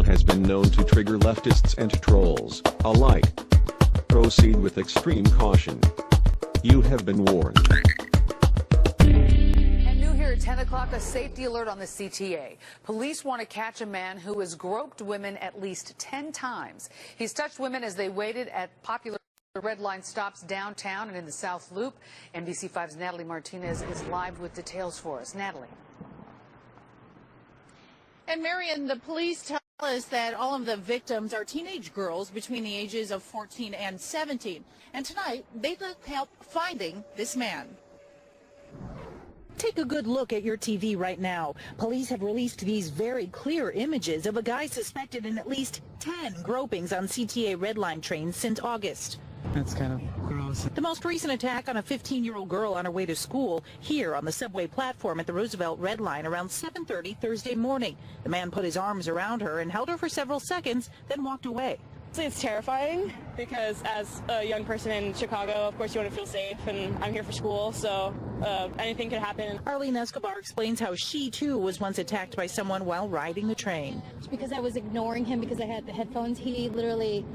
style has been known to trigger leftists and trolls alike. Proceed with extreme caution. You have been warned. And new here at 10 o'clock, a safety alert on the CTA. Police want to catch a man who has groped women at least 10 times. He's touched women as they waited at popular red line stops downtown and in the South Loop. NBC5's Natalie Martinez is live with details for us. Natalie. And Marion, the police tell us that all of the victims are teenage girls between the ages of 14 and 17. And tonight, they need help finding this man. Take a good look at your TV right now. Police have released these very clear images of a guy suspected in at least 10 gropings on CTA Red Line trains since August. That's kind of gross. The most recent attack on a 15-year-old girl on her way to school here on the subway platform at the Roosevelt Red Line around 7:30 Thursday morning. The man put his arms around her and held her for several seconds, then walked away. It's terrifying because as a young person in Chicago, of course you want to feel safe, and I'm here for school, so anything could happen. Arlene Escobar explains how she, too, was once attacked by someone while riding the train. Because I was ignoring him because I had the headphones, he literally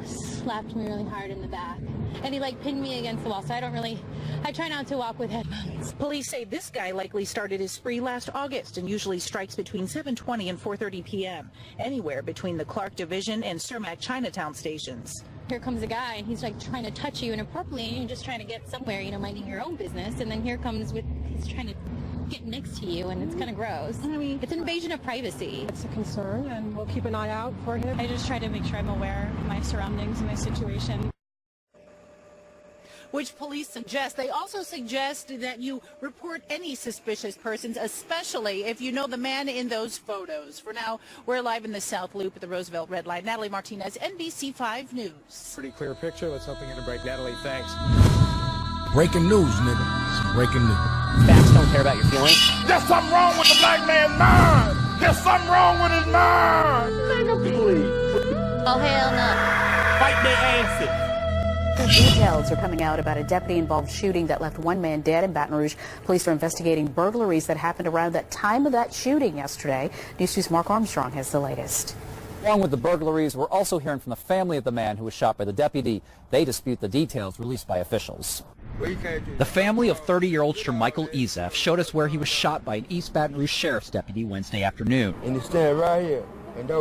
slapped me really hard in the back. And he pinned me against the wall, so I try not to walk with headphones. Police say this guy likely started his spree last August and usually strikes between 7:20 and 4:30 p.m., anywhere between the Clark Division and Cermak Chinatown stations. Here comes a guy, and he's trying to touch you inappropriately, and you're just trying to get somewhere, minding your own business, and then here comes he's trying to get next to you, and it's kind of gross. I mean, it's an invasion of privacy. It's a concern, and we'll keep an eye out for him. I just try to make sure I'm aware of my surroundings and my situation. Which police suggest. They also suggest that you report any suspicious persons, especially if you know the man in those photos. For now, we're live in the South Loop at the Roosevelt Red Line. Natalie Martinez, NBC5 News. Pretty clear picture. Let's hope we get a break. Natalie, thanks. Breaking news, nigga. Some breaking news. Facts don't care about your feelings. There's something wrong with the black man's mind. There's something wrong with his mind. Nigga, please. Oh, hell no. Fight their asses. Details are coming out about a deputy-involved shooting that left one man dead in Baton Rouge. Police are investigating burglaries that happened around that time of that shooting yesterday. News 2's Mark Armstrong has the latest. Along with the burglaries, we're also hearing from the family of the man who was shot by the deputy. They dispute the details released by officials. The family of 30-year-old Shermichael Ezef showed us where he was shot by an East Baton Rouge sheriff's deputy Wednesday afternoon. And he stand right here. And that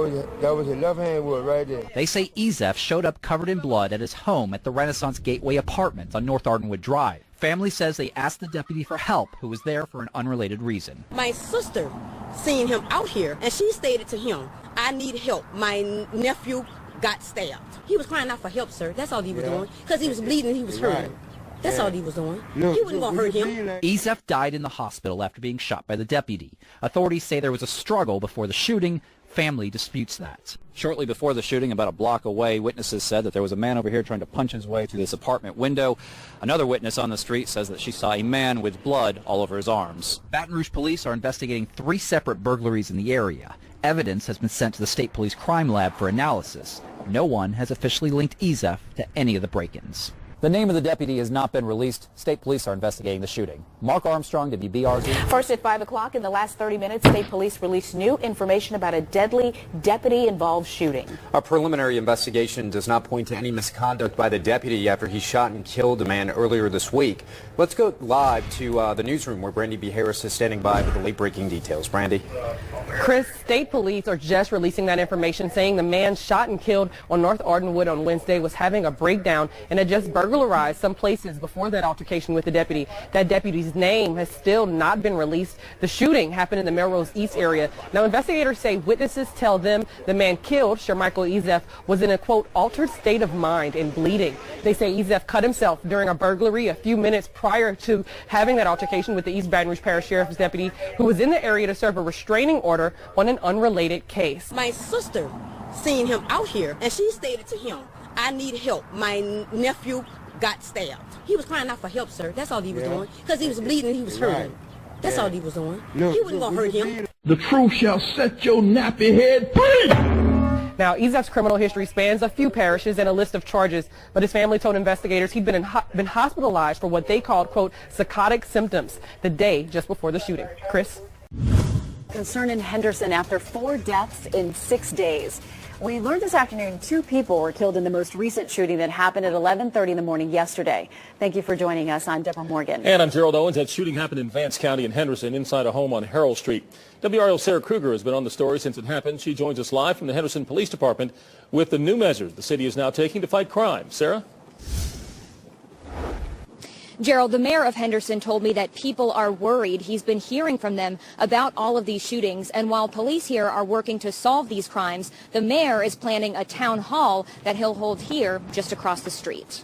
was his left hand wood right there. They say Ezef showed up covered in blood at his home at the Renaissance Gateway Apartments on North Ardenwood Drive. Family says they asked the deputy for help, who was there for an unrelated reason. My sister seen him out here, and she stated to him, I need help. My nephew got stabbed. He was crying out for help, sir. That's all he was doing. Because he was bleeding, he was hurting. That's all he was doing. He wasn't going to hurt him. Ezef died in the hospital after being shot by the deputy. Authorities say there was a struggle before the shooting. Family disputes that. Shortly before the shooting, about a block away, witnesses said that there was a man over here trying to punch his way through this apartment window. Another witness on the street says that she saw a man with blood all over his arms. Baton Rouge police are investigating 3 separate burglaries in the area. Evidence has been sent to the State Police Crime Lab for analysis. No one has officially linked Ezef to any of the break-ins. The name of the deputy has not been released. State police are investigating the shooting. Mark Armstrong, WBRZ. First at 5 o'clock, in the last 30 minutes, state police released new information about a deadly deputy-involved shooting. A preliminary investigation does not point to any misconduct by the deputy after he shot and killed a man earlier this week. Let's go live to the newsroom where Brandy B. Harris is standing by with the late-breaking details. Brandy. Chris, state police are just releasing that information, saying the man shot and killed on North Ardenwood on Wednesday was having a breakdown and had just burglarized some places before that altercation with the deputy. That deputy's name has still not been released. The shooting happened in the Melrose East area. Now, investigators say witnesses tell them the man killed, Shermichael Ezef, was in a, quote, altered state of mind and bleeding. They say Ezef cut himself during a burglary a few minutes prior to having that altercation with the East Baton Rouge Parish Sheriff's deputy, who was in the area to serve a restraining order on an unrelated case. My sister seen him out here, and she stated to him, I need help. My nephew got stabbed. He was crying out for help, sir. That's all he was doing. Because he was bleeding, he was hurting. That's all he was doing. He wasn't going to hurt him. The truth shall set your nappy head free. Now, Ezef's criminal history spans a few parishes and a list of charges, but his family told investigators he'd been hospitalized for what they called, quote, psychotic symptoms the day just before the shooting. Chris? Concern in Henderson after 4 deaths in 6 days. We learned this afternoon 2 people were killed in the most recent shooting that happened at 11:30 in the morning yesterday. Thank you for joining us. I'm Deborah Morgan. And I'm Gerald Owens. That shooting happened in Vance County in Henderson inside a home on Harold Street. WRL's Sarah Kruger has been on the story since it happened. She joins us live from the Henderson Police Department with the new measures the city is now taking to fight crime. Sarah? Gerald, the mayor of Henderson told me that people are worried. He's been hearing from them about all of these shootings. And while police here are working to solve these crimes, the mayor is planning a town hall that he'll hold here just across the street.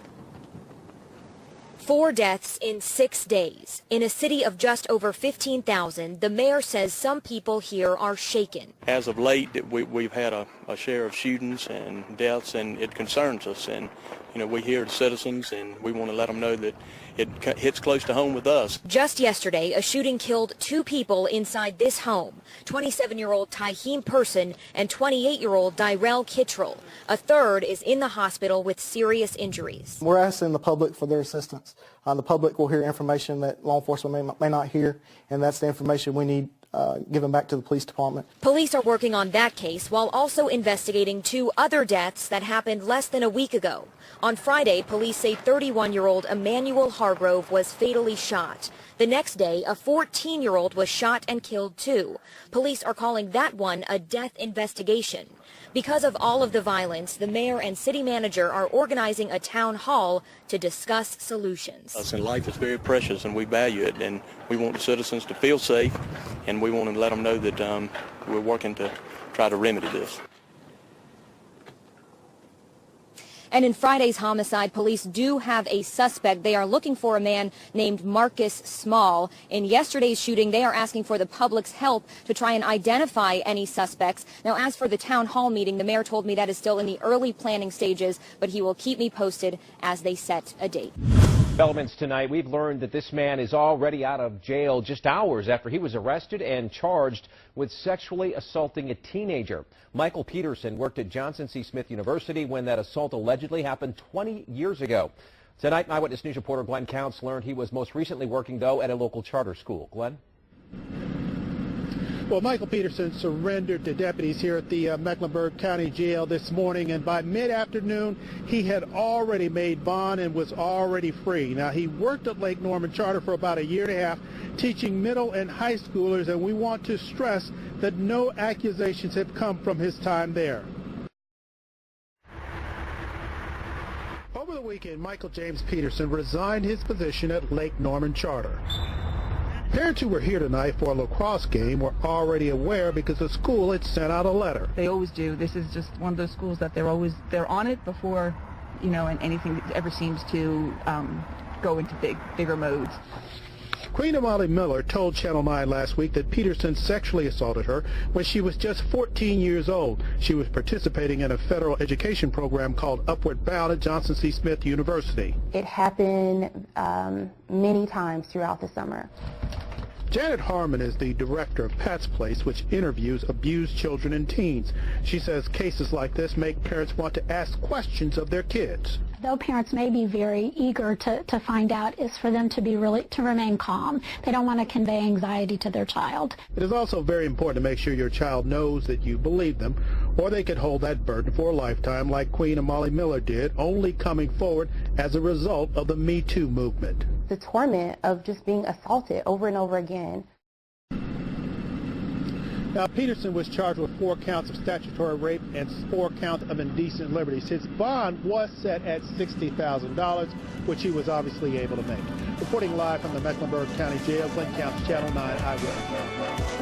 4 deaths in 6 days. In a city of just over 15,000, the mayor says some people here are shaken. As of late, we've had a share of shootings and deaths, and it concerns us. And, you know, we hear the citizens, and we want to let them know that it hits close to home with us. Just yesterday, a shooting killed 2 people inside this home, 27-year-old Taheem Person and 28-year-old Dyrell Kittrell. A third is in the hospital with serious injuries. We're asking the public for their assistance. The public will hear information that law enforcement may not hear, and that's the information we need given back to the police department. Police are working on that case while also investigating 2 other deaths that happened less than a week ago. On Friday, police say 31-year-old Emmanuel Hargrove was fatally shot. The next day, a 14-year-old was shot and killed too. Police are calling that one a death investigation. Because of all of the violence, the mayor and city manager are organizing a town hall to discuss solutions. And life is very precious, and we value it, and we want the citizens to feel safe, and we want to let them know that we're working to try to remedy this. And in Friday's homicide, police do have a suspect. They are looking for a man named Marcus Small. In yesterday's shooting, they are asking for the public's help to try and identify any suspects. Now, as for the town hall meeting, the mayor told me that is still in the early planning stages, but he will keep me posted as they set a date. Developments tonight, we've learned that this man is already out of jail just hours after he was arrested and charged with sexually assaulting a teenager. Michael Peterson worked at Johnson C. Smith University when that assault allegedly happened 20 years ago. Tonight, Eyewitness News reporter Glenn Counts learned he was most recently working, though, at a local charter school. Glenn? Well, Michael Peterson surrendered to deputies here at the Mecklenburg County Jail this morning, and by mid-afternoon, he had already made bond and was already free. Now, he worked at Lake Norman Charter for about 1.5 years, teaching middle and high schoolers, and we want to stress that no accusations have come from his time there. Over the weekend, Michael James Peterson resigned his position at Lake Norman Charter. Parents who were here tonight for a lacrosse game were already aware because the school had sent out a letter. They always do. This is just one of those schools that they're on it before, you know, and anything ever seems to go into bigger modes. Queen Amali Miller told Channel 9 last week that Peterson sexually assaulted her when she was just 14 years old. She was participating in a federal education program called Upward Bound at Johnson C. Smith University. It happened many times throughout the summer. Janet Harmon is the director of Pat's Place, which interviews abused children and teens. She says cases like this make parents want to ask questions of their kids. Though parents may be very eager to find out, is for them to remain calm. They don't want to convey anxiety to their child. It is also very important to make sure your child knows that you believe them, or they could hold that burden for a lifetime like Queen Amali Miller did, only coming forward as a result of the Me Too movement. The torment of just being assaulted over and over again. Now, Peterson was charged with 4 counts of statutory rape and 4 counts of indecent liberties. His bond was set at $60,000, which he was obviously able to make. Reporting live from the Mecklenburg County Jail, Glenn Counts, Channel 9 Eyewitness.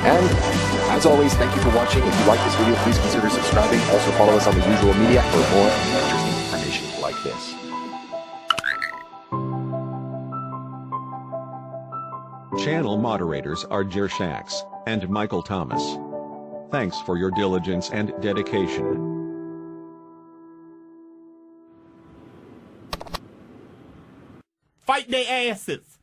And as always, thank you for watching. If you like this video, please consider subscribing. Also follow us on the usual media for more interesting information like this. Channel moderators are Jer Shax and Michael Thomas. Thanks for your diligence and dedication. Fight their asses.